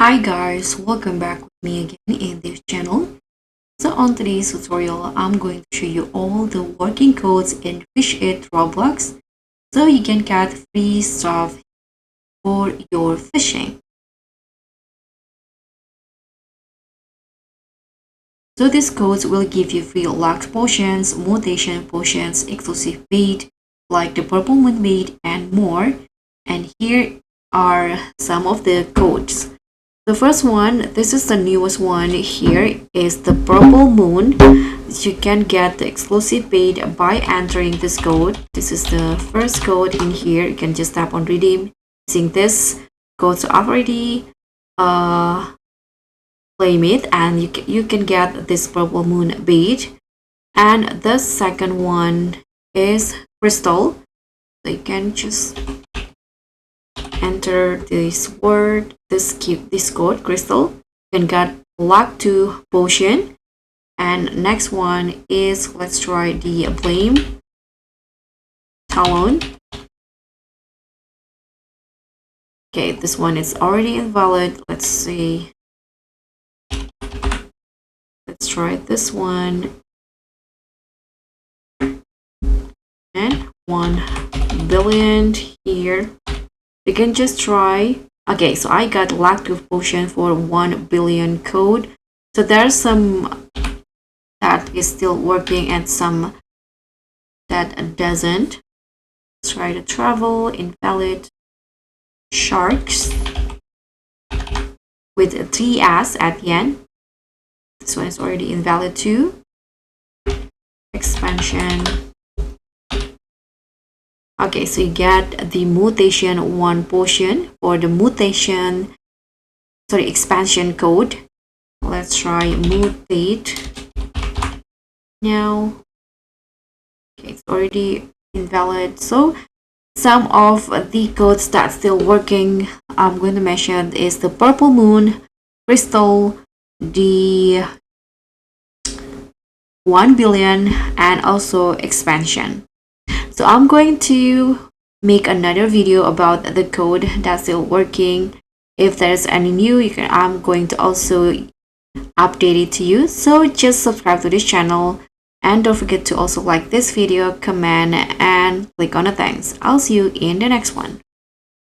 Hi guys, welcome back with me again in this channel. So on today's tutorial, I'm going to show you all the working codes in Fish It Roblox so you can get free stuff for your fishing. So these codes will give you free locked potions, mutation potions, exclusive bait like the purple moon bait and more. And here are some of the codes. The first one, this is the newest one here, is the purple moon. You can get the exclusive bait by entering this code. This is the first code in here. You can just tap on redeem using this code to already claim it, and you can get this purple moon bait. And the second one is crystal. So you can just enter this word, this code crystal. You can get lock to potion. And next one is, let's try the blame talon. Okay, this one is already invalid. Let's see, let's try this one. And 1 billion here. You can just try. Okay, so I got locked to potion for 1 billion code. So there's some that is still working and some that doesn't. Let's try to travel invalid sharks with a 3s at the end. This one is already invalid too. Expansion. Okay, so you get the mutation 1 potion for the expansion code. Let's try mutate now. Okay, it's already invalid. So some of the codes that's still working, I'm going to mention, is the purple moon, crystal, the 1 billion, and also expansion. So I'm going to make another video about the code that's still working. If there's any new, I'm going to also update it to you. So just subscribe to this channel and don't forget to also like this video, comment, and click on the thanks. I'll see you in the next one.